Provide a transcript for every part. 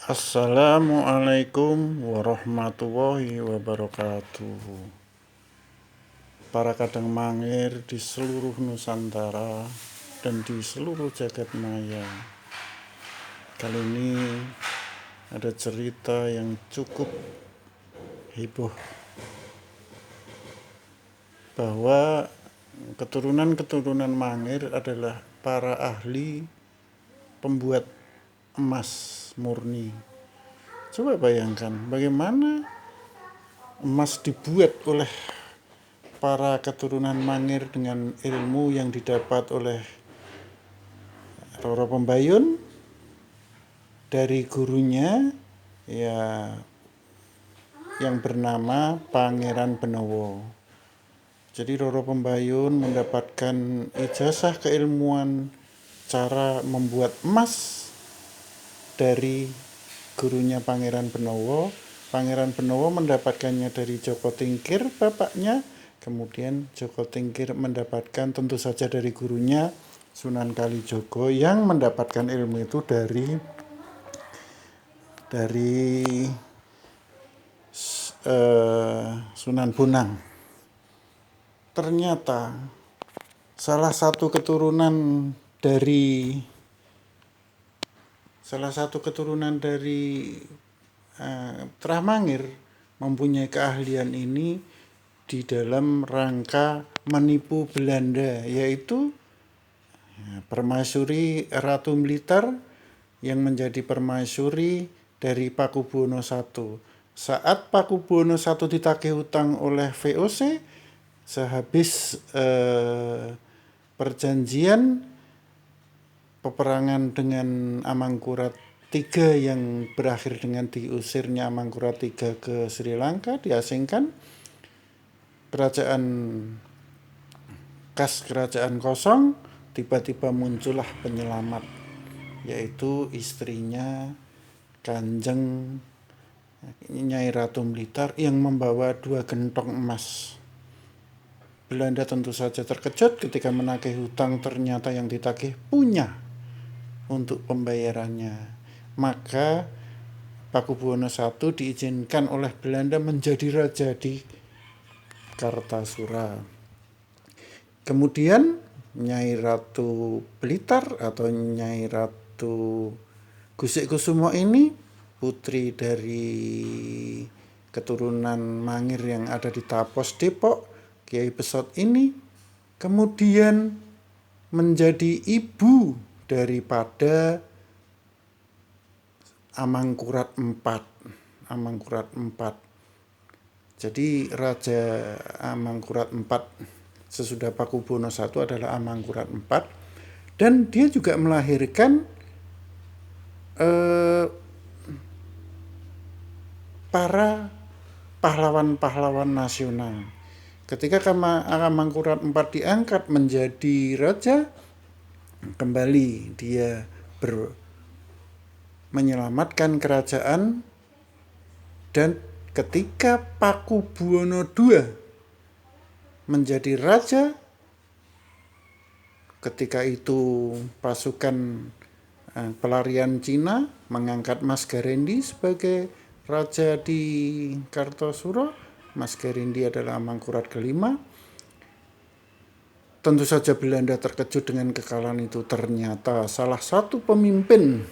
Assalamualaikum warahmatullahi wabarakatuh. Para kadang mangir di seluruh Nusantara dan di seluruh jagat maya. Kali ini ada cerita yang cukup heboh bahwa keturunan-keturunan mangir adalah para ahli pembuat emas murni. Coba bayangkan bagaimana emas dibuat oleh para keturunan mangir dengan ilmu yang didapat oleh Roro Pembayun dari gurunya ya yang bernama Pangeran Benowo. Jadi Roro Pembayun mendapatkan ijazah keilmuan cara membuat emas dari gurunya Pangeran Benowo. Pangeran Benowo mendapatkannya dari Joko Tingkir, bapaknya. Kemudian Joko Tingkir mendapatkan tentu saja dari gurunya Sunan Kalijogo yang mendapatkan ilmu itu dari Sunan Bonang. Ternyata salah satu keturunan dari Tramangir mempunyai keahlian ini di dalam rangka menipu Belanda, yaitu permaisuri Ratu Blitar yang menjadi permaisuri dari Pakubuwono I. Saat Pakubuwono I ditagih hutang oleh VOC, sehabis perjanjian peperangan dengan Amangkurat III yang berakhir dengan diusirnya Amangkurat III ke Sri Lanka, diasingkan, kerajaan kosong, tiba-tiba muncullah penyelamat, yaitu istrinya Kanjeng Nyai Ratu Blitar yang membawa 2 gentong emas. Belanda tentu saja terkejut ketika menagih hutang, ternyata yang ditagih punya untuk pembayarannya. Maka Pakubuwono I diizinkan oleh Belanda menjadi raja di Kartasura. Kemudian Nyai Ratu Blitar atau Nyai Ratu Gusik-Kusumo ini putri dari keturunan Mangir yang ada di Tapos, Depok, Kiai Besot ini kemudian menjadi ibu daripada Amangkurat IV. Jadi Raja Amangkurat IV sesudah Pakubuwono I adalah Amangkurat IV, dan dia juga melahirkan para pahlawan-pahlawan nasional. Ketika Amangkurat IV diangkat menjadi raja, kembali dia menyelamatkan kerajaan, dan ketika Pakubuwono II menjadi raja, ketika itu pasukan pelarian Cina mengangkat Mas Garendi sebagai raja di Kartosuro. Mas Garendi adalah Amangkurat ke-5. Tentu saja Belanda terkejut dengan kekalahan itu. Ternyata salah satu pemimpin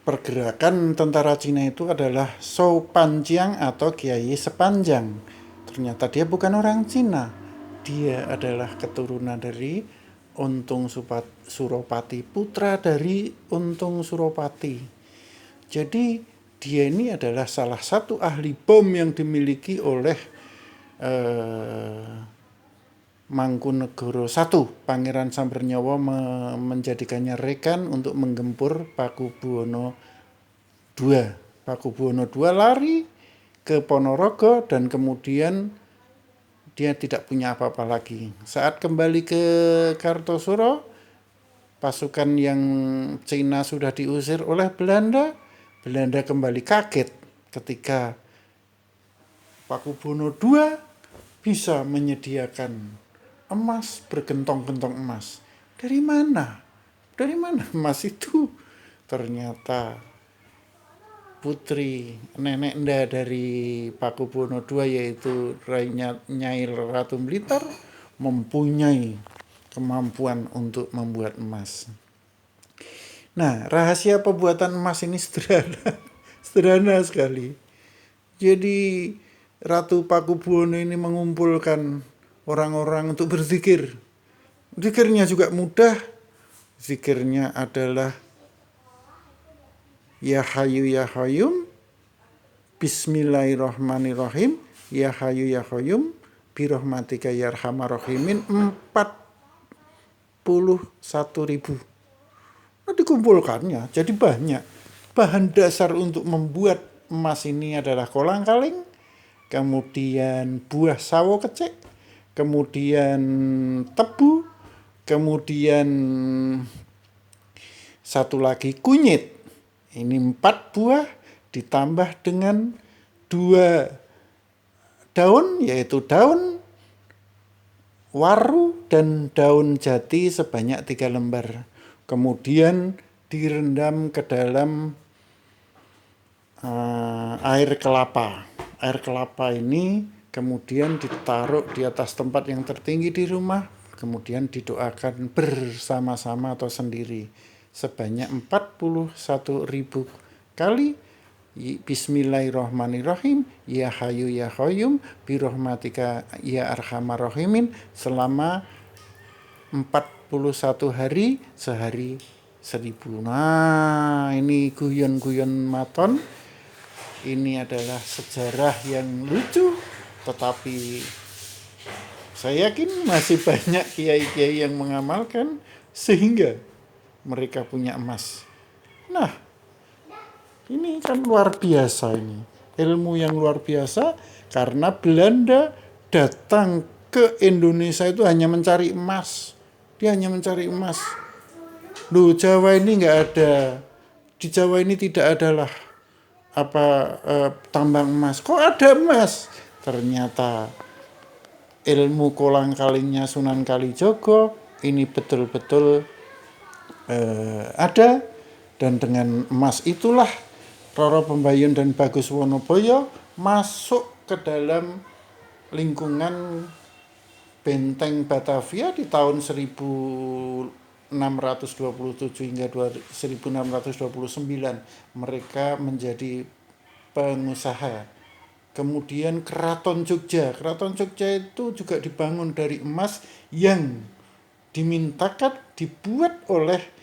pergerakan tentara Cina itu adalah Shou Panjiang atau Kiai Sepanjang. Ternyata dia bukan orang Cina. Dia adalah keturunan dari Untung Suropati, putra dari Untung Suropati. Jadi dia ini adalah salah satu ahli bom yang dimiliki oleh Mangkunegoro I. Pangeran Sambernyawa menjadikannya rekan untuk menggempur Pakubuwono II. Pakubuwono II lari ke Ponorogo dan kemudian dia tidak punya apa-apa lagi. Saat kembali ke Kartosuro, pasukan yang Cina sudah diusir oleh Belanda. Belanda kembali kaget ketika Pakubuwono II bisa menyediakan emas, bergentong-gentong emas. Dari mana? Dari mana emas itu? Ternyata putri nenek nda dari Pakubuwono II yaitu Nyai Ratu Blitar mempunyai kemampuan untuk membuat emas. Nah, rahasia pembuatan emas ini sederhana, sederhana sekali. Jadi Ratu Pakubuwono ini mengumpulkan orang-orang untuk berzikir. Zikirnya juga mudah. Zikirnya adalah Ya Hayyu Ya Qayyum, Bismillahirrahmanirrahim, Ya Hayyu Ya Qayyum, Birahmatika Ya Arhamar Rahimin, 41.000. Nah, dikumpulkannya jadi banyak. Bahan dasar untuk membuat emas ini adalah kolang-kaling, kemudian buah sawo kecek, kemudian tebu, kemudian satu lagi kunyit. Ini 4 buah ditambah dengan 2 daun, yaitu daun waru dan daun jati sebanyak 3 lembar. Kemudian direndam ke dalam air kelapa. Air kelapa ini kemudian ditaruh di atas tempat yang tertinggi di rumah, kemudian didoakan bersama-sama atau sendiri sebanyak 41.000 kali. Bismillahirrahmanirrahim, Ya Hayyu Ya Qayyum, Birahmatika Ya Arhamar Rahimin, selama 41 hari, sehari 1000. Nah, ini guyon-guyon maton. Ini adalah sejarah yang lucu, tetapi saya yakin masih banyak kiai-kiai yang mengamalkan sehingga mereka punya emas. Nah, ini kan luar biasa ini. Ilmu yang luar biasa karena Belanda datang ke Indonesia itu hanya mencari emas. Dia hanya mencari emas. Loh, Jawa ini nggak ada. Di Jawa ini tidak adalah tambang emas. Kok ada emas? Ternyata ilmu kolang-kalingnya Sunan Kalijogo ini betul-betul ada, dan dengan emas itulah Roro Pembayun dan Bagus Wonoboyo masuk ke dalam lingkungan benteng Batavia di tahun 1627 hingga 1629. Mereka menjadi pengusaha. Kemudian Keraton Jogja. Keraton Jogja itu juga dibangun dari emas yang dimintakan dibuat oleh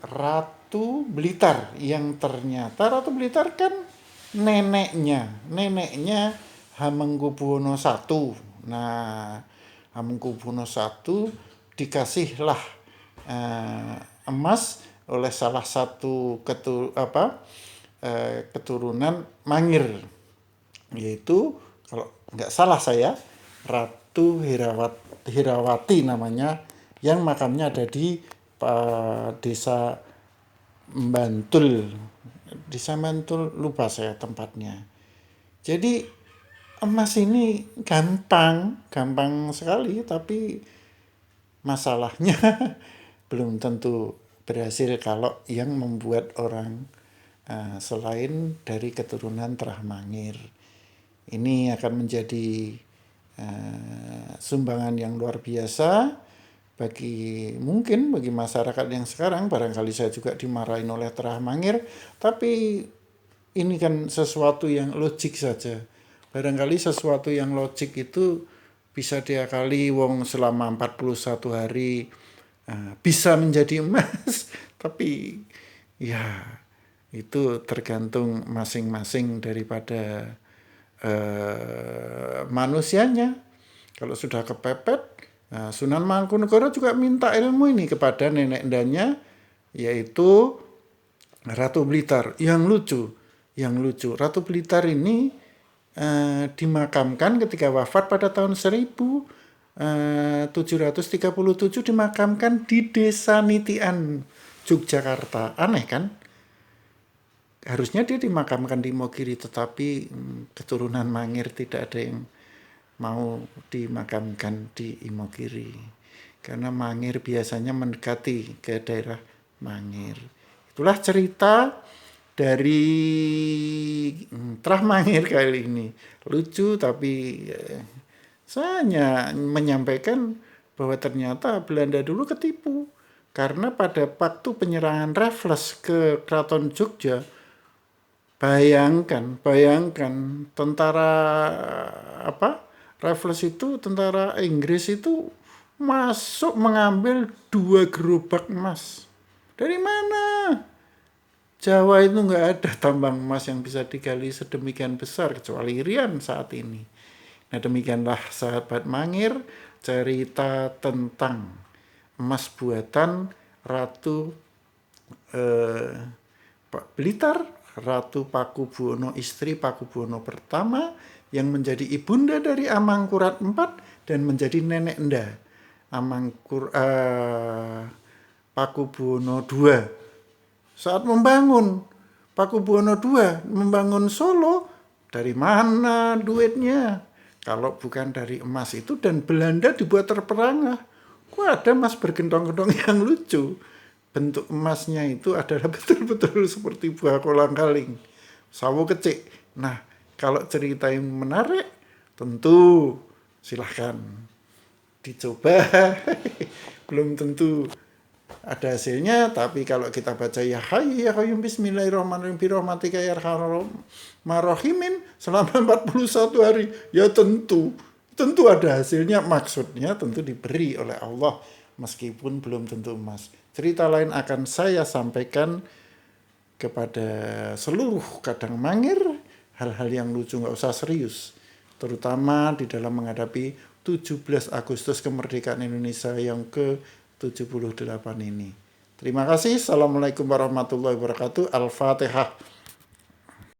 Ratu Blitar, yang ternyata Ratu Blitar kan neneknya Hamengkubuwono I. Nah, Hamengkubuwono I dikasihlah emas oleh salah satu keturunan Mangir, yaitu kalau nggak salah saya Ratu Herawati namanya, yang makamnya ada di desa Bantul, lupa saya tempatnya. Jadi emas ini gampang sekali, tapi masalahnya belum tentu berhasil kalau yang membuat orang selain dari keturunan Terah Mangir. Ini akan menjadi sumbangan yang luar biasa bagi masyarakat yang sekarang. Barangkali saya juga dimarahin oleh Terah Mangir, tapi ini kan sesuatu yang logik saja. Barangkali sesuatu yang logik itu bisa diakali wong selama 41 hari bisa menjadi emas. Tapi ya itu tergantung masing-masing daripada manusianya. Kalau sudah kepepet, Sunan Mangkunegara juga minta ilmu ini kepada nenek endanya, yaitu Ratu Blitar. Yang lucu, Ratu Blitar ini dimakamkan ketika wafat pada tahun 1737, dimakamkan di Desa Nitian, Yogyakarta. Aneh kan? Harusnya dia dimakamkan di Imogiri, tetapi keturunan Mangir tidak ada yang mau dimakamkan di Imogiri, karena Mangir biasanya mendekati ke daerah Mangir. Itulah cerita dari Trah Mangir kali ini. Lucu tapi saya hanya menyampaikan bahwa ternyata Belanda dulu ketipu. Karena pada waktu penyerangan Raffles ke Keraton Jogja, bayangkan tentara apa? Raffles itu tentara Inggris itu masuk mengambil 2 gerobak emas. Dari mana? Jawa itu nggak ada tambang emas yang bisa digali sedemikian besar kecuali Irian saat ini. Nah demikianlah sahabat Mangir cerita tentang emas buatan Ratu Pak Blitar, Ratu Pakubuwono, istri Pakubuwono pertama yang menjadi ibunda dari Amangkurat IV dan menjadi nenek enda Pakubuwono II. Saat membangun Pakubuwono II, membangun Solo, dari mana duitnya? Kalau bukan dari emas itu, dan Belanda dibuat terperangah. Kok ada emas bergentong-gentong yang lucu? Bentuk emasnya itu adalah betul-betul seperti buah kolang-kaling, sawo kecik. Nah, kalau cerita yang menarik, tentu silahkan dicoba. Belum tentu ada hasilnya, tapi kalau kita baca ya hayy ya qayyum bismillahirrahmanirrahim birahmatika ya arhamar rahimin selama 41 hari, ya tentu ada hasilnya. Maksudnya tentu diberi oleh Allah meskipun belum tentu emas. Cerita lain akan saya sampaikan kepada seluruh kadang Mangir, hal-hal yang lucu, nggak usah serius, terutama di dalam menghadapi 17 Agustus kemerdekaan Indonesia yang ke-78 ini. Terima kasih. Assalamualaikum warahmatullahi wabarakatuh. Al-Fatihah.